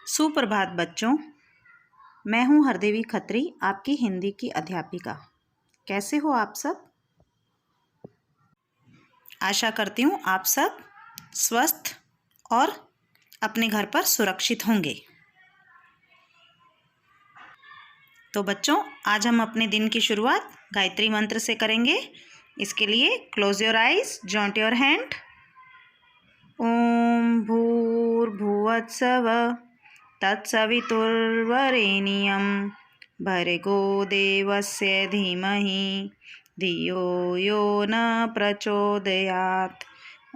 सुप्रभात बच्चों, मैं हूं हरदेवी खत्री, आपकी हिंदी की अध्यापिका। कैसे हो आप सब? आशा करती हूं आप सब स्वस्थ और अपने घर पर सुरक्षित होंगे। तो बच्चों, आज हम अपने दिन की शुरुआत गायत्री मंत्र से करेंगे। इसके लिए close your eyes, joint your hand. ओम भूर्भुवस्सुः तत्सवितुर्वरेण्यं भर्गो देवस्य धीमहि धियो यो न प्रचोदयात्।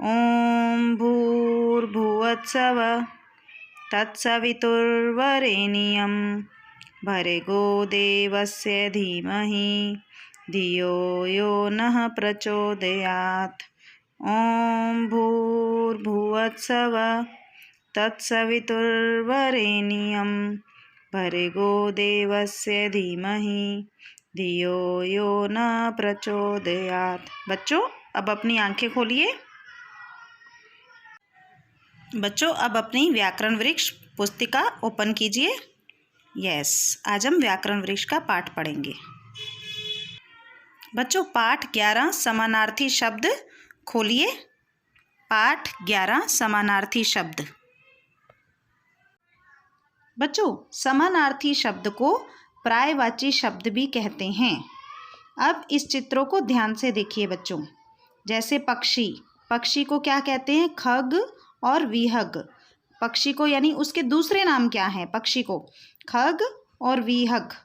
ओम भूर्भुवस्सुः तत्सवितुर्वरेण्यं भर्गो देवस्य धीमहि धियो यो न प्रचोदयात्। ओम भूर्भुवस्सुः तत्सवितुर्वरेण्यं भर्गो देवस्य धीमहि धियो यो न प्रचोदयात्। बच्चों, अब अपनी आंखें खोलिए। बच्चों, अब अपनी व्याकरण वृक्ष पुस्तिका ओपन कीजिए। यस, आज हम व्याकरण वृक्ष का पाठ पढ़ेंगे। बच्चों, पाठ 11 समानार्थी शब्द खोलिए। पाठ 11 समानार्थी शब्द। बच्चों, समानार्थी शब्द को पर्यायवाची शब्द भी कहते हैं। अब इस चित्रों को ध्यान से देखिए बच्चों। जैसे पक्षी, पक्षी को क्या कहते हैं? खग और विहग। पक्षी को यानी उसके दूसरे नाम क्या हैं? पक्षी को खग और विहग।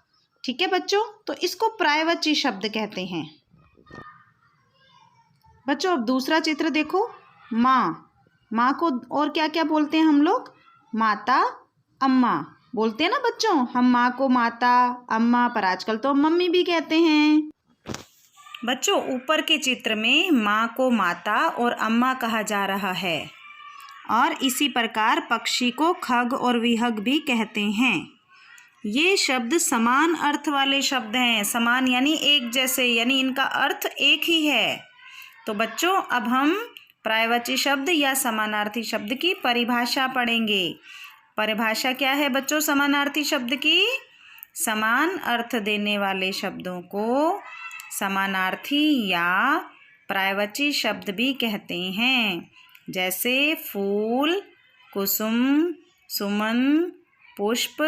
ठीक है बच्चों, तो इसको पर्यायवाची शब्द कहते हैं। बच्चों, अब दूसरा चित्र देखो। माँ, माँ को और क्या क्या बोलते हैं हम लोग? माता, अम्मा बोलते हैं ना बच्चों। हम माँ को माता, अम्मा, पर आजकल तो मम्मी भी कहते हैं। बच्चों, ऊपर के चित्र में माँ को माता और अम्मा कहा जा रहा है, और इसी प्रकार पक्षी को खग और विहग भी कहते हैं। ये शब्द समान अर्थ वाले शब्द हैं। समान यानी एक जैसे, यानी इनका अर्थ एक ही है। तो बच्चों, अब हम पर्यायवाची शब्द या समानार्थी शब्द की परिभाषा पढ़ेंगे। परिभाषा क्या है बच्चों समानार्थी शब्द की? समान अर्थ देने वाले शब्दों को समानार्थी या पर्यायवाची शब्द भी कहते हैं। जैसे फूल, कुसुम, सुमन, पुष्प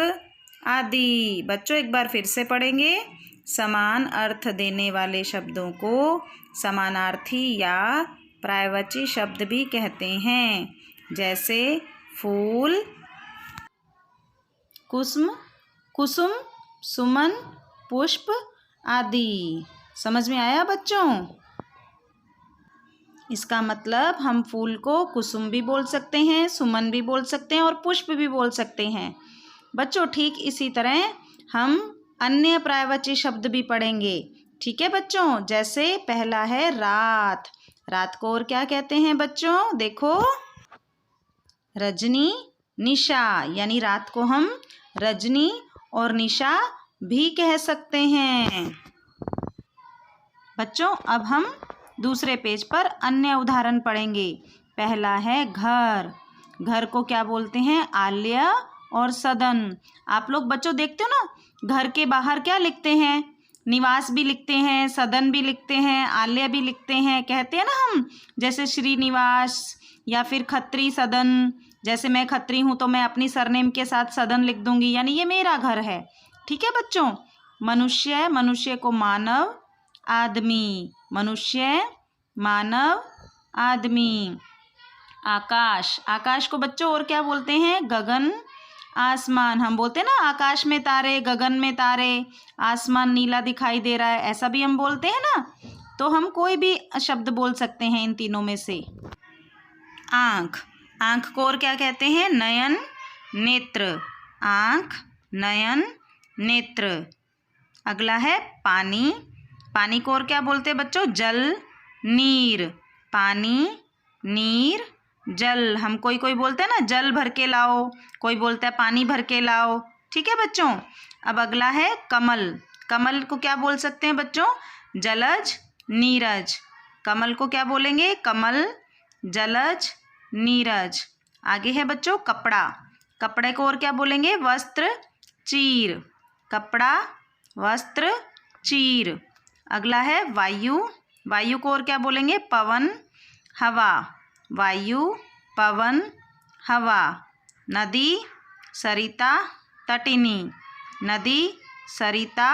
आदि। बच्चों, एक बार फिर से पढ़ेंगे। समान अर्थ देने वाले शब्दों को समानार्थी या पर्यायवाची शब्द भी कहते हैं। जैसे फूल, कुसुम, सुमन, पुष्प आदि। समझ में आया बच्चों? इसका मतलब हम फूल को कुसुम भी बोल सकते हैं, सुमन भी बोल सकते हैं और पुष्प भी बोल सकते हैं। बच्चों, ठीक इसी तरह हम अन्य पर्यायवाची शब्द भी पढ़ेंगे। ठीक है बच्चों, जैसे पहला है रात। रात को और क्या कहते हैं बच्चों? देखो, रजनी, निशा। यानी रात को हम रजनी और निशा भी कह सकते हैं। बच्चों, अब हम दूसरे पेज पर अन्य उदाहरण पढ़ेंगे। पहला है घर। घर को क्या बोलते हैं? आलय और सदन। आप लोग बच्चों देखते हो ना, घर के बाहर क्या लिखते हैं? निवास भी लिखते हैं, सदन भी लिखते हैं, आलय भी लिखते हैं, कहते हैं ना हम। जैसे श्रीनिवास या फिर खत्री सदन। जैसे मैं खत्री हूँ तो मैं अपनी सरनेम के साथ सदन लिख दूंगी, यानी ये मेरा घर है। ठीक है बच्चों। मनुष्य, मनुष्य को मानव, आदमी। मनुष्य, मानव, आदमी। आकाश, आकाश को बच्चों और क्या बोलते हैं? गगन, आसमान। हम बोलते हैं ना आकाश में तारे, गगन में तारे, आसमान नीला दिखाई दे रहा है, ऐसा भी हम बोलते हैं ना। तो हम कोई भी शब्द बोल सकते हैं इन तीनों में से। आँख, आँख को और क्या कहते हैं? नयन, नेत्र। आँख, नयन, नेत्र। अगला है पानी। पानी को और क्या बोलते हैं बच्चों? जल, नीर। पानी, नीर, जल। हम कोई बोलते हैं ना जल भर के लाओ, कोई बोलता है पानी भर के लाओ। ठीक है बच्चों। अब अगला है कमल। कमल को क्या बोल सकते हैं बच्चों? जलज, नीरज। कमल को क्या बोलेंगे? कमल, जलज, नीरज। आगे है बच्चों कपड़ा। कपड़े को और क्या बोलेंगे? वस्त्र चीर। कपड़ा, वस्त्र, चीर। अगला है वायु। वायु को और क्या बोलेंगे? पवन, हवा। वायु, पवन, हवा। नदी, सरिता, तटिनी। नदी, सरिता,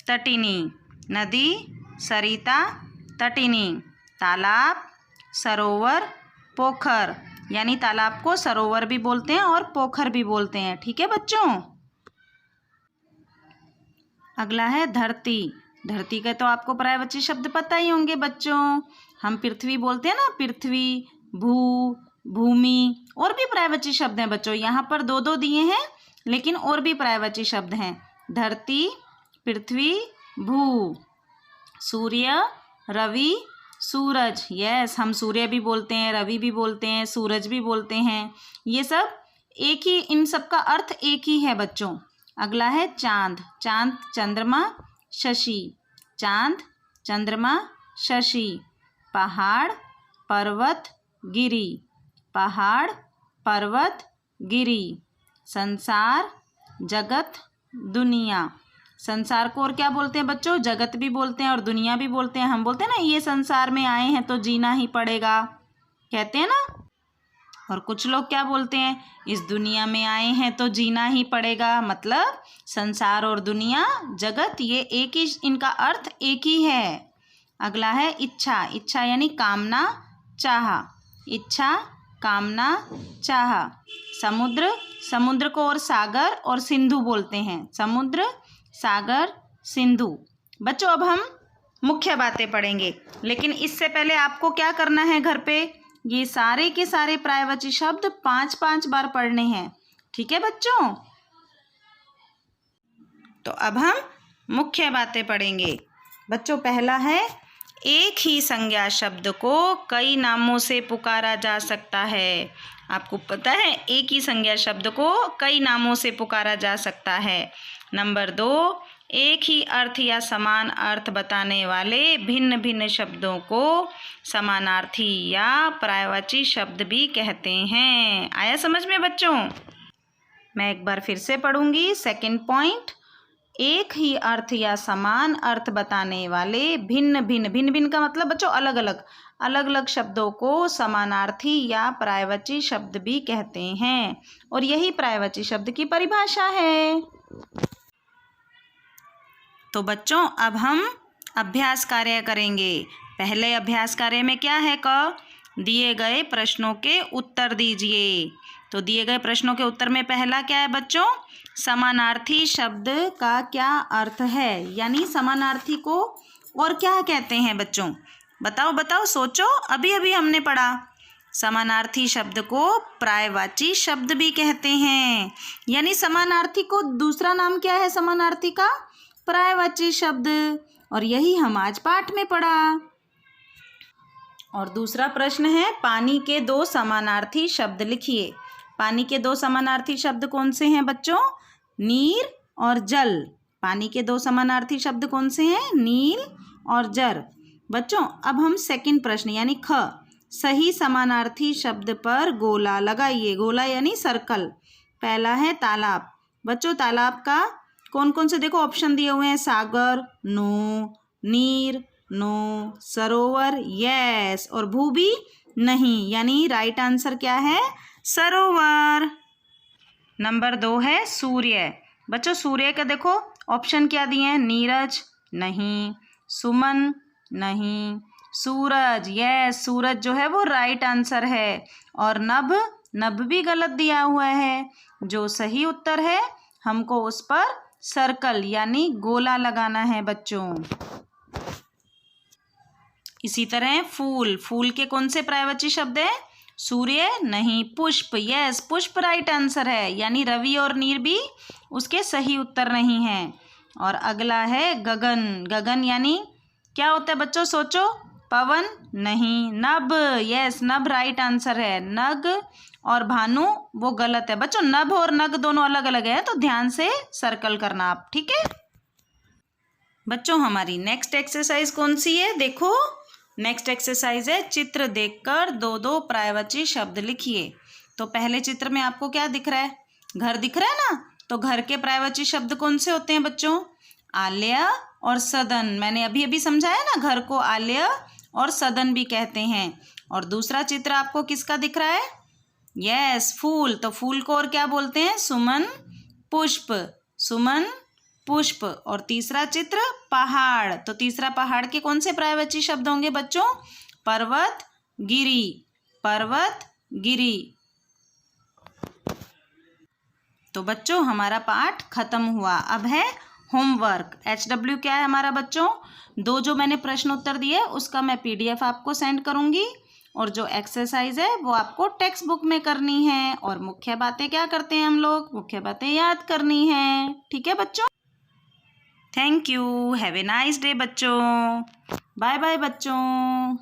तटिनी। नदी, सरिता, तटिनी। तालाब, सरोवर, पोखर। यानी तालाब को सरोवर भी बोलते हैं और पोखर भी बोलते हैं। ठीक है बच्चों। अगला है धरती। धरती के तो आपको पर्यायवाची शब्द पता ही होंगे बच्चों। हम पृथ्वी बोलते हैं ना, पृथ्वी, भू, भूमि, और भी पर्यायवाची शब्द हैं बच्चों। यहाँ पर दो दो दिए हैं, लेकिन और भी पर्यायवाची शब्द हैं। धरती, पृथ्वी, भू। सूर्य, रवि, सूरज। यस, हम सूर्य भी बोलते हैं, रवि भी बोलते हैं, सूरज भी बोलते हैं। ये सब एक ही, इन सब का अर्थ एक ही है बच्चों। अगला है चांद। चांद, चंद्रमा, शशि। चांद, चंद्रमा, शशि। पहाड़, पर्वत, गिरी। पहाड़, पर्वत, गिरी। संसार, जगत, दुनिया। संसार को और क्या बोलते हैं बच्चों? जगत भी बोलते हैं और दुनिया भी बोलते हैं। हम बोलते हैं ना, ये संसार में आए हैं तो जीना ही पड़ेगा, कहते हैं ना। और कुछ लोग क्या बोलते हैं? इस दुनिया में आए हैं तो जीना ही पड़ेगा। मतलब संसार और दुनिया, जगत, ये एक ही, इनका अर्थ एक ही है। अगला है इच्छा। इच्छा यानी कामना, चाह। इच्छा, कामना, चाह। समुद्र, समुद्र को और सागर और सिंधु बोलते हैं। समुद्र, सागर, सिंधु। बच्चों अब हम मुख्य बातें पढ़ेंगे, लेकिन इससे पहले आपको क्या करना है? घर पे ये सारे के सारे पर्यायवाची शब्द 5-5 बार पढ़ने हैं। ठीक है बच्चों। तो अब हम मुख्य बातें पढ़ेंगे। बच्चों पहला है, एक ही संज्ञा शब्द को कई नामों से पुकारा जा सकता है। आपको पता है, एक ही संज्ञा शब्द को कई नामों से पुकारा जा सकता है। नंबर 2, एक ही अर्थ या समान अर्थ बताने वाले भिन्न भिन्न शब्दों को समानार्थी या पर्यायवाची शब्द भी कहते हैं। आया समझ में बच्चों? मैं एक बार फिर से पढ़ूंगी। सेकंड पॉइंट, एक ही अर्थ या समान अर्थ बताने वाले भिन्न भिन्न का मतलब बच्चों अलग अलग शब्दों को समानार्थी या पर्यायवाची शब्द भी कहते हैं, और यही पर्यायवाची शब्द की परिभाषा है। तो बच्चों अब हम अभ्यास कार्य करेंगे। पहले अभ्यास कार्य में क्या है? दिए गए प्रश्नों के उत्तर दीजिए। तो दिए गए प्रश्नों के उत्तर में पहला क्या है बच्चों? समानार्थी शब्द का क्या अर्थ है, यानी समानार्थी को और क्या कहते हैं बच्चों? बताओ, सोचो। अभी अभी हमने पढ़ा, समानार्थी शब्द को पर्यायवाची शब्द भी कहते हैं। यानी समानार्थी को दूसरा नाम क्या है? समानार्थी का पर्यायवाची शब्द। और यही हम आज पाठ में पढ़ा। और दूसरा प्रश्न है, पानी के 2 समानार्थी शब्द लिखिए। पानी के 2 समानार्थी शब्द कौन से हैं बच्चों? नीर और जल। पानी के 2 समानार्थी शब्द कौन से हैं? नील और जल। बच्चों अब हम सेकंड प्रश्न यानी ख, सही समानार्थी शब्द पर गोला लगाइए। गोला यानी सर्कल। पहला है तालाब। बच्चों तालाब का कौन कौन से देखो ऑप्शन दिए हुए हैं? सागर, नो। नीर, नो। सरोवर, यस। और भू भी नहीं, यानी राइट आंसर क्या है? सरोवर। नंबर 2 है सूर्य। बच्चों सूर्य का देखो ऑप्शन क्या दिए हैं? नीरज, नहीं। सुमन, नहीं। सूरज, यस। सूरज जो है वो राइट आंसर है। और नभ भी गलत दिया हुआ है। जो सही उत्तर है हमको उस पर सर्कल यानी गोला लगाना है बच्चों। इसी तरह फूल के कौन से पर्यायवाची शब्द है? सूर्य, नहीं। पुष्प, यस। पुष्प राइट आंसर है, यानी रवि और नीर भी उसके सही उत्तर नहीं हैं। और अगला है गगन। गगन यानी क्या होता है बच्चों? सोचो। पवन, नहीं। नभ, यस। नभ राइट आंसर है। नग और भानु वो गलत है बच्चों। नभ और नग दोनों अलग अलग है, तो ध्यान से सर्कल करना आप, ठीक है बच्चों। हमारी नेक्स्ट एक्सरसाइज कौन सी है? देखो नेक्स्ट एक्सरसाइज है, चित्र देखकर 2-2 पर्यायवाची शब्द लिखिए। तो पहले चित्र में आपको क्या दिख रहा है? घर दिख रहा है ना। तो घर के पर्यायवाची शब्द कौन से होते हैं बच्चों? आलय और सदन। मैंने अभी अभी समझाया ना, घर को आलय और सदन भी कहते हैं। और दूसरा चित्र आपको किसका दिख रहा है? यस, फूल। तो फूल को और क्या बोलते हैं? सुमन, पुष्प। सुमन, पुष्प। और तीसरा चित्र पहाड़। तो तीसरा पहाड़ के कौन से पर्यायवाची शब्द होंगे बच्चों? पर्वत, गिरी। पर्वत, गिरी। तो बच्चों हमारा पाठ खत्म हुआ। अब है होमवर्क। HW क्या है हमारा बच्चों? 2 जो मैंने प्रश्न उत्तर दिए उसका मैं PDF आपको सेंड करूंगी, और जो एक्सरसाइज है वो आपको टेक्स्ट बुक में करनी है। और मुख्य बातें क्या करते हैं हम लोग? मुख्य बातें याद करनी है। ठीक है बच्चों? Thank you. Have a nice day बच्चों। बाय बाय बच्चों।